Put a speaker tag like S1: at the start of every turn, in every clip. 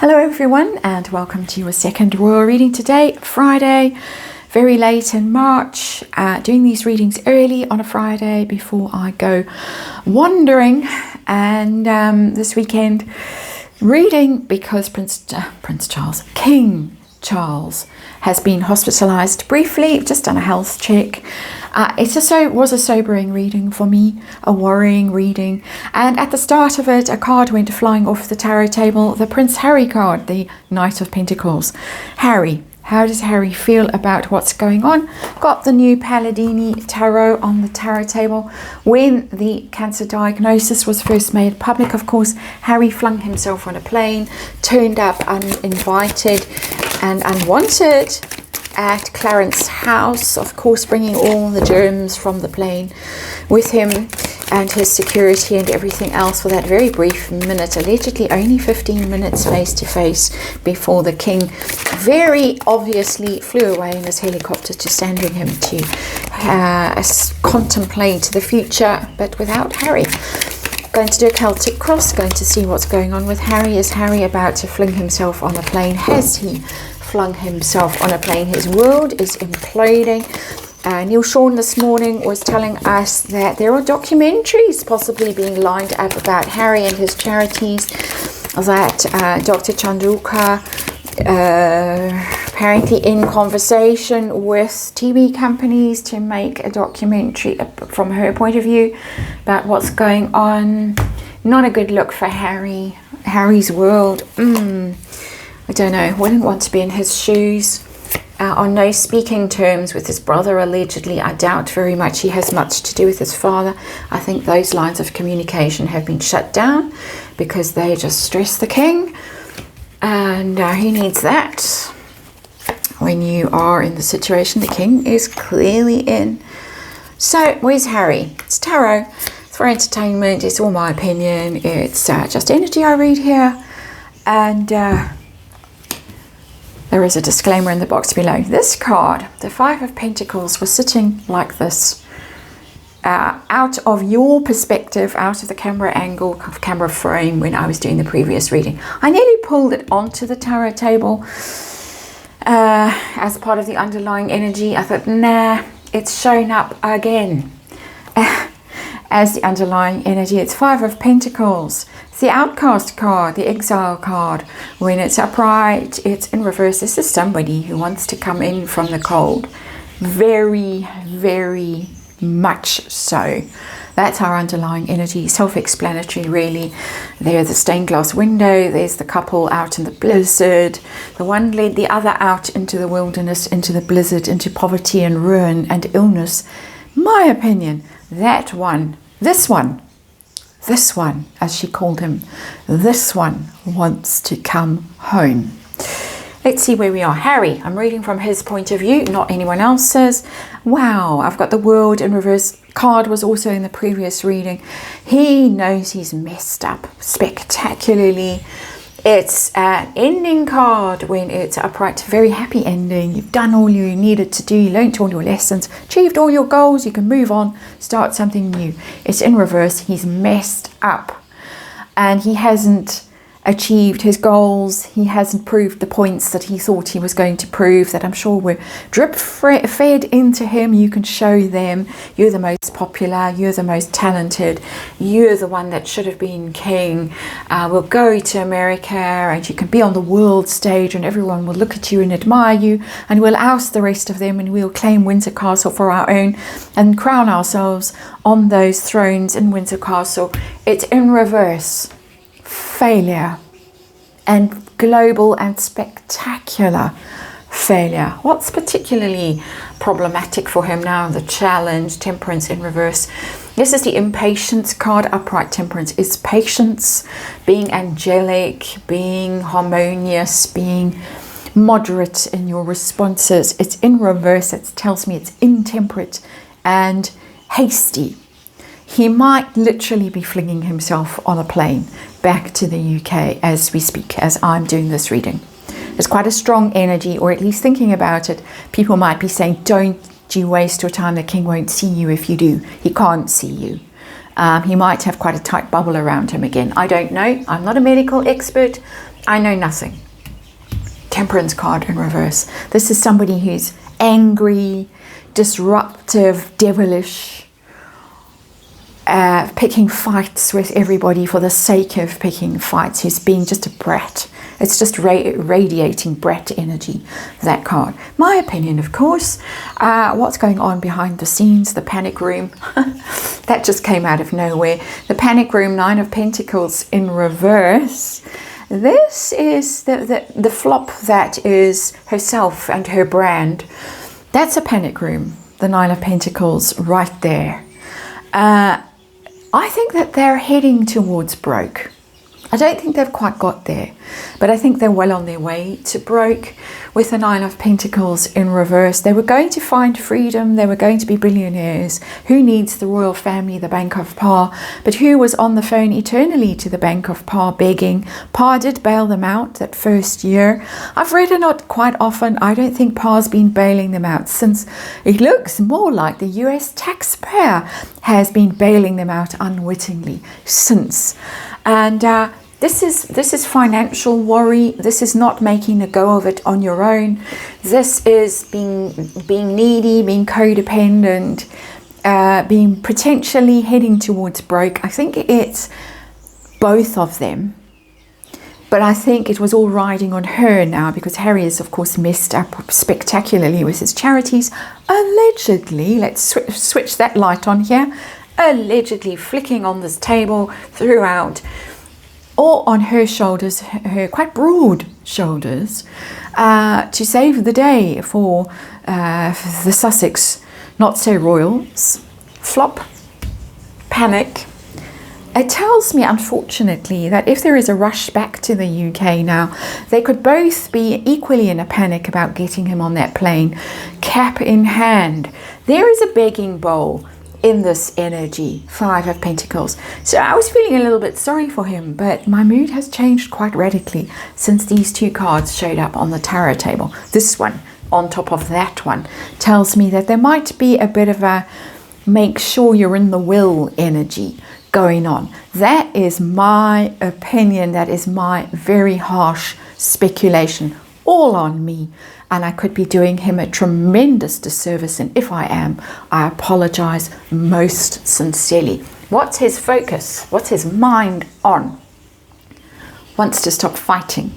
S1: Hello everyone and welcome to your second royal reading today, Friday, very late in March. Doing these readings early on a Friday before I go wandering, and this weekend reading because King Charles has been hospitalized briefly, just done a health check. It was a sobering reading for me, a worrying reading. And at the start of it, a card went flying off the tarot table, the Prince Harry card, the Knight of Pentacles. Harry. How does Harry feel about what's going on? Got the new Palladini Tarot on the tarot table. When the cancer diagnosis was first made public, of course, Harry flung himself on a plane, turned up uninvited and unwanted at Clarence's house, of course, bringing all the germs from the plane with him and his security and everything else for that very brief minute, allegedly only 15 minutes face to face before the king very obviously flew away in his helicopter, just sending him to contemplate the future, but without Harry. Going to do a Celtic cross, going to see what's going on with Harry. Is Harry about to fling himself on a plane? Has he flung himself on a plane? His world is imploding. Neil Sean this morning was telling us that there are documentaries possibly being lined up about Harry and his charities, that Dr. Chandruka apparently in conversation with TV companies to make a documentary from her point of view about what's going on. Not a good look for Harry's world. I don't know, wouldn't want to be in his shoes. On no speaking terms with his brother, allegedly. I doubt very much he has much to do with his father. I think those lines of communication have been shut down because they just stress the king, and he needs that. When you are in the situation the king is clearly in. So where's Harry? It's tarot, it's for entertainment, it's all my opinion, it's just energy I read here, and there is a disclaimer in the box below. This card, the Five of Pentacles, was sitting like this, out of your perspective, out of the camera angle, camera frame when I was doing the previous reading. I nearly pulled it onto the tarot table as part of the underlying energy. I thought, nah, it's shown up again as the underlying energy. It's Five of Pentacles. It's the outcast card, the exile card. When it's upright, it's in reverse. This is somebody who wants to come in from the cold. Very, very much so. That's our underlying energy. Self-explanatory, really. There's the stained glass window. There's the couple out in the blizzard. The one led the other out into the wilderness, into the blizzard, into poverty and ruin and illness. My opinion, that one, this one, as she called him, this one wants to come home. Let's see where we are. Harry, I'm reading from his point of view, not anyone else's. Wow, I've got the world in reverse. Card was also in the previous reading. He knows he's messed up spectacularly. It's an ending card when it's upright, very happy ending. You've done all you needed to do, you learnt all your lessons, achieved all your goals, you can move on, start something new. It's in reverse, he's messed up and he hasn't achieved his goals. He hasn't proved the points that he thought he was going to prove, that I'm sure were drip fed into him. You can show them you're the most popular, you're the most talented, you're the one that should have been king. We'll go to America and you can be on the world stage and everyone will look at you and admire you, and we'll oust the rest of them and we'll claim Windsor Castle for our own and crown ourselves on those thrones in Windsor Castle. It's in reverse. Failure, and global and spectacular failure. What's particularly problematic for him now? The challenge, Temperance in reverse. This is the impatience card. Upright Temperance is patience, being angelic, being harmonious, being moderate in your responses. It's in reverse. It tells me it's intemperate and hasty. He might literally be flinging himself on a plane back to the UK as we speak, as I'm doing this reading. There's quite a strong energy, or at least thinking about it. People might be saying, don't you waste your time, the king won't see you if you do. He can't see you. He might have quite a tight bubble around him again. I don't know. I'm not a medical expert. I know nothing. Temperance card in reverse. This is somebody who's angry, disruptive, devilish, picking fights with everybody for the sake of picking fights, who's being just a brat. It's just radiating brat energy, that card. My opinion, of course. What's going on behind the scenes, the panic room. That just came out of nowhere. The panic room, 9 of Pentacles in reverse. This is the flop that is herself and her brand. That's a panic room, the 9 of Pentacles right there. I think that they're heading towards broke. I don't think they've quite got there, but I think they're well on their way to broke with the 9 of Pentacles in reverse. They were going to find freedom. They were going to be billionaires. Who needs the royal family, the Bank of Pa? But who was on the phone eternally to the Bank of Pa begging? Pa did bail them out that first year. I've read it not quite often. I don't think Pa's been bailing them out since. It looks more like the US taxpayer has been bailing them out unwittingly since. And this is financial worry. This is not making a go of it on your own. This is being needy, being codependent, being potentially heading towards broke. I think it's both of them. But I think it was all riding on her now, because Harry has, of course, messed up spectacularly with his charities. Allegedly, let's switch that light on here. Allegedly flicking on this table throughout, all on her shoulders, her quite broad shoulders, to save the day for the Sussex not so royals. Flop, panic. It tells me, unfortunately, that if there is a rush back to the UK now, they could both be equally in a panic about getting him on that plane, cap in hand. There is a begging bowl in this energy, 5 of Pentacles. So I was feeling a little bit sorry for him, but my mood has changed quite radically since these two cards showed up on the tarot table. This one on top of that one tells me that there might be a bit of a make sure you're in the will energy going on. That is my opinion. That is my very harsh speculation, all on me. And I could be doing him a tremendous disservice, and if I am, I apologize most sincerely. What's his focus? What's his mind on? Wants to stop fighting.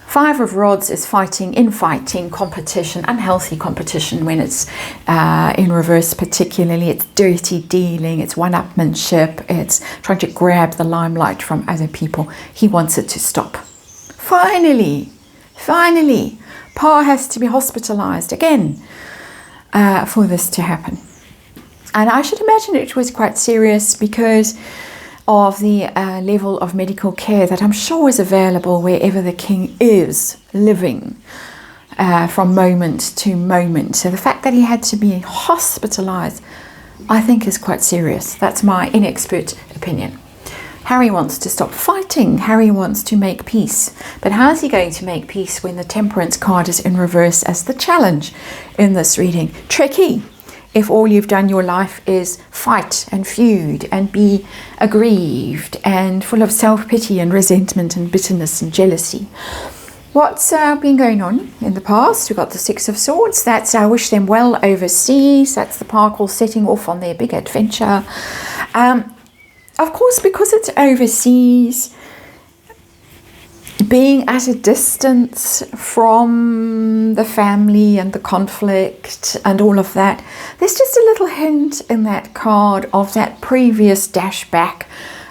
S1: 5 of Rods is fighting, infighting, competition, unhealthy competition when it's in reverse particularly. It's dirty dealing, it's one-upmanship, it's trying to grab the limelight from other people. He wants it to stop. Finally, Pa has to be hospitalized again for this to happen. And I should imagine it was quite serious because of the level of medical care that I'm sure is available wherever the king is living from moment to moment. So the fact that he had to be hospitalized, I think, is quite serious. That's my inexpert opinion. Harry wants to stop fighting. Harry wants to make peace. But how is he going to make peace when the Temperance card is in reverse as the challenge in this reading? Tricky. If all you've done your life is fight and feud and be aggrieved and full of self-pity and resentment and bitterness and jealousy. What's been going on in the past? We've got the 6 of Swords. That's I wish them well overseas. That's the Parkle setting off on their big adventure. Of course, because it's overseas, being at a distance from the family and the conflict and all of that, there's just a little hint in that card of that previous dash back,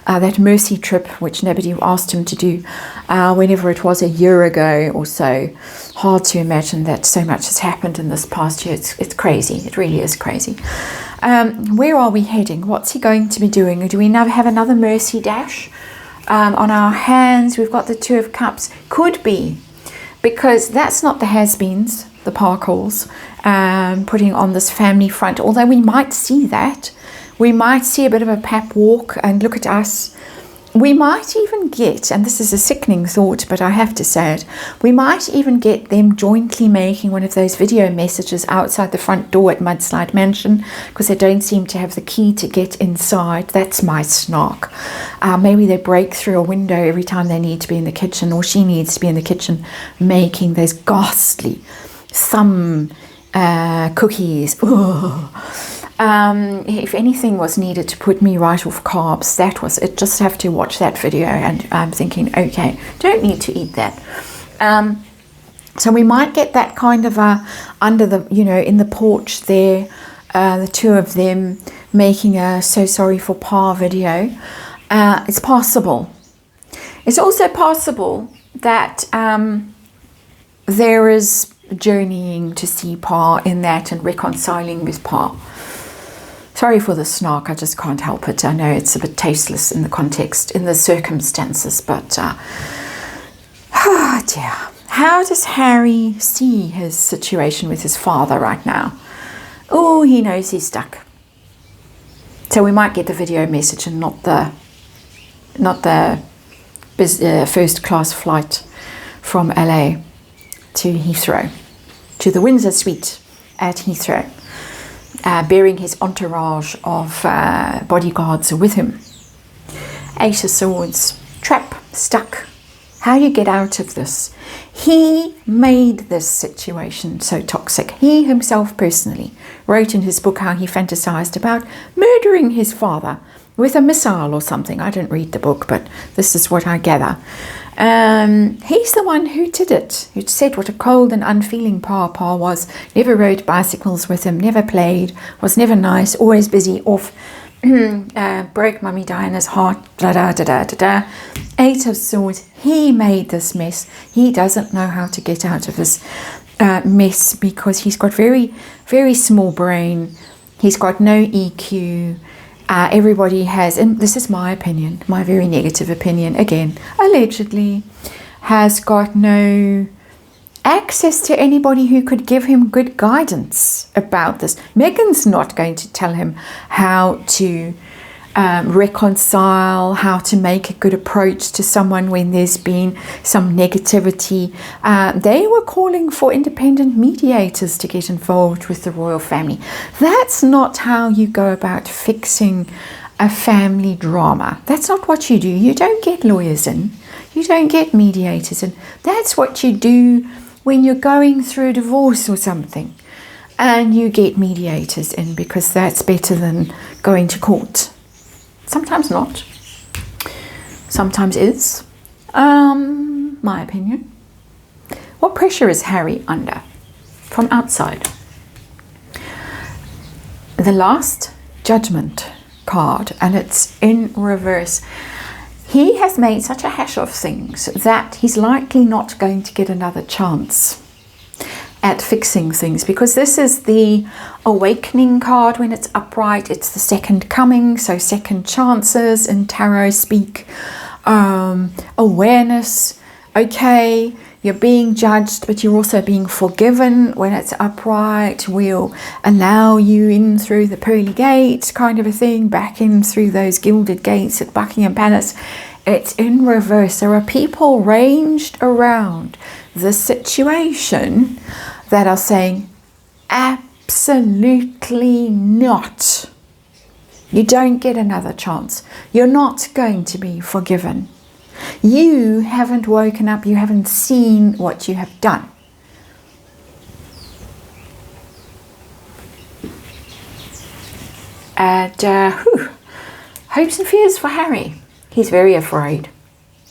S1: that mercy trip, which nobody asked him to do, whenever it was a year ago or so. Hard to imagine that so much has happened in this past year. It's crazy. It really is crazy. Where are we heading? What's he going to be doing? Do we now have another mercy dash on our hands? We've got the 2 of Cups. Could be, because that's not the has-beens, the Parkles, putting on this family front. Although we might see that. We might see a bit of a pap walk and look at us. We might even get, and this is a sickening thought, but I have to say it, we might even get them jointly making one of those video messages outside the front door at Mudslide Mansion, because they don't seem to have the key to get inside. That's my snark. Maybe they break through a window every time they need to be in the kitchen, or she needs to be in the kitchen making those ghastly thumb cookies. Ugh. If anything was needed to put me right off carbs, that was it. Just have to watch that video, and I'm thinking, okay, don't need to eat that. So we might get that kind of under the, in the porch there, the two of them making a so sorry for Pa video. It's possible. It's also possible that there is journeying to see Pa in that and reconciling with Pa. Sorry for the snark, I just can't help it. I know it's a bit tasteless in the context, in the circumstances, but oh dear. How does Harry see his situation with his father right now? Oh, he knows he's stuck. So we might get the video message and not the first class flight from LA to Heathrow, to the Windsor Suite at Heathrow. Bearing his entourage of bodyguards with him. Ace of Swords, trap, stuck. How do you get out of this? He made this situation so toxic. He himself personally wrote in his book how he fantasized about murdering his father with a missile or something. I don't read the book, but this is what I gather. He's the one who did it, who said what a cold and unfeeling Pa was, never rode bicycles with him, never played, was never nice, always busy, off, broke Mummy Diana's heart, da-da-da-da-da-da. Eight of Swords, he made this mess. He doesn't know how to get out of this mess because he's got very, very small brain. He's got no EQ. Everybody has, and this is my opinion, my very negative opinion, again, allegedly, has got no access to anybody who could give him good guidance about this. Megan's not going to tell him how to reconcile, how to make a good approach to someone when there's been some negativity. They were calling for independent mediators to get involved with the royal family. That's not how you go about fixing a family drama. That's not what you do. You don't get lawyers in. You don't get mediators in. That's what you do when you're going through a divorce or something. And you get mediators in because that's better than going to court. Sometimes not. Sometimes is. My opinion. What pressure is Harry under from outside? The Last Judgment card, and it's in reverse. He has made such a hash of things that he's likely not going to get another chance at fixing things, because this is the awakening card when it's upright. It's the second coming, so second chances in tarot speak. Awareness, okay, you're being judged, but you're also being forgiven when it's upright. We'll allow you in through the pearly gates, kind of a thing, back in through those gilded gates at Buckingham Palace. It's in reverse. There are people ranged around the situation that are saying, absolutely not. You don't get another chance. You're not going to be forgiven. You haven't woken up. You haven't seen what you have done. And hopes and fears for Harry. He's very afraid.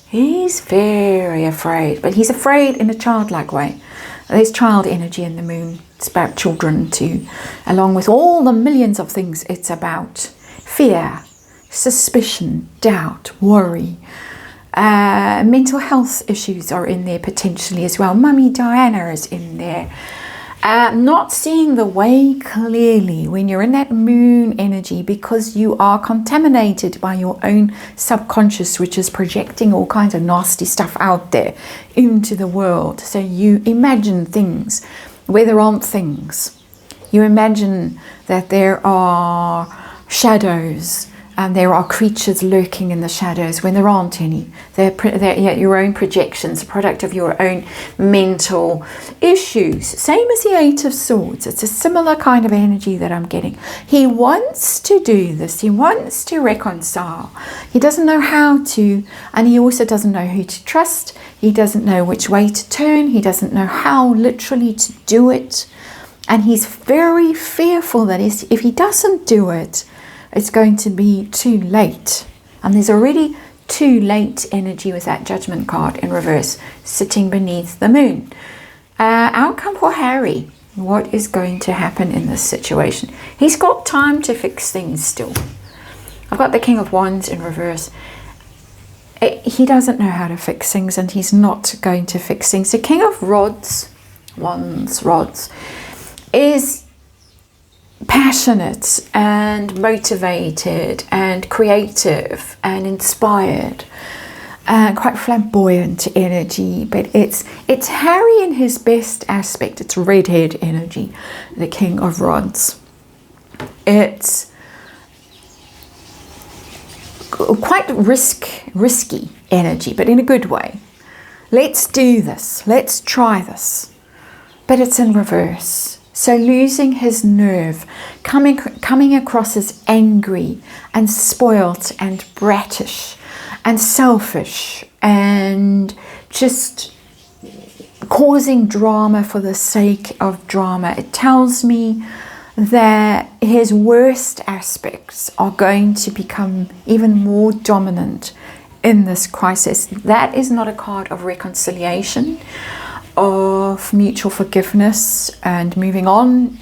S1: He's very afraid, but he's afraid in a childlike way. There's child energy in the moon. It's about children too, along with all the millions of things it's about. Fear, suspicion, doubt, worry. Mental health issues are in there potentially as well. Mummy Diana is in there. Not seeing the way clearly when you're in that moon energy, because you are contaminated by your own subconscious, which is projecting all kinds of nasty stuff out there into the world. So you imagine things where there aren't things. You imagine that there are shadows There are creatures lurking in the shadows when there aren't any. They're your own projections, a product of your own mental issues. Same as the Eight of Swords. It's a similar kind of energy that I'm getting. He wants to do this. He wants to reconcile. He doesn't know how to, and he also doesn't know who to trust. He doesn't know which way to turn. He doesn't know how literally to do it. And he's very fearful that if he doesn't do it, it's going to be too late. And there's already too late energy with that Judgment card in reverse sitting beneath the moon. Outcome for Harry. What is going to happen in this situation? He's got time to fix things still. I've got the King of Wands in reverse. He doesn't know how to fix things, and he's not going to fix things. The King of Rods, rods, is passionate and motivated and creative and inspired and quite flamboyant energy, but it's Harry in his best aspect. It's redhead energy, the King of Rods. It's quite risky energy, but in a good way. Let's do this, let's try this, but it's in reverse. So losing his nerve, coming across as angry and spoilt and brattish and selfish and just causing drama for the sake of drama. It tells me that his worst aspects are going to become even more dominant in this crisis. That is not a card of reconciliation, of mutual forgiveness and moving on.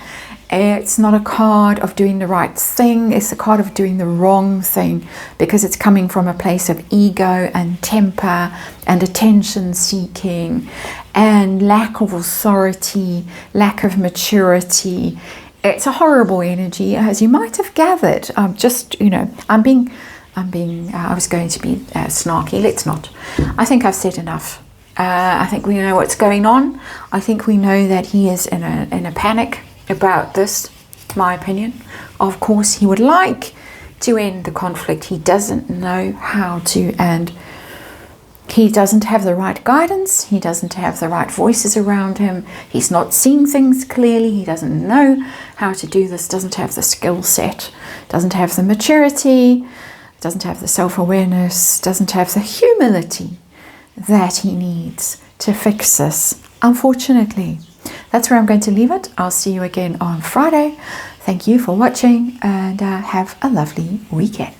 S1: It's not a card of doing the right thing. It's a card of doing the wrong thing, because it's coming from a place of ego and temper and attention seeking and lack of authority, lack of maturity. It's a horrible energy, as you might have gathered. I was going to be snarky. Let's not. I think I've said enough. I think we know what's going on. I think we know that he is in a panic about this, my opinion. Of course, he would like to end the conflict. He doesn't know how to, and he doesn't have the right guidance. He doesn't have the right voices around him. He's not seeing things clearly. He doesn't know how to do this, doesn't have the skill set, doesn't have the maturity, doesn't have the self-awareness, doesn't have the humility that he needs to fix this, unfortunately. That's where I'm going to leave it. I'll see you again on Friday. Thank you for watching, and have a lovely weekend.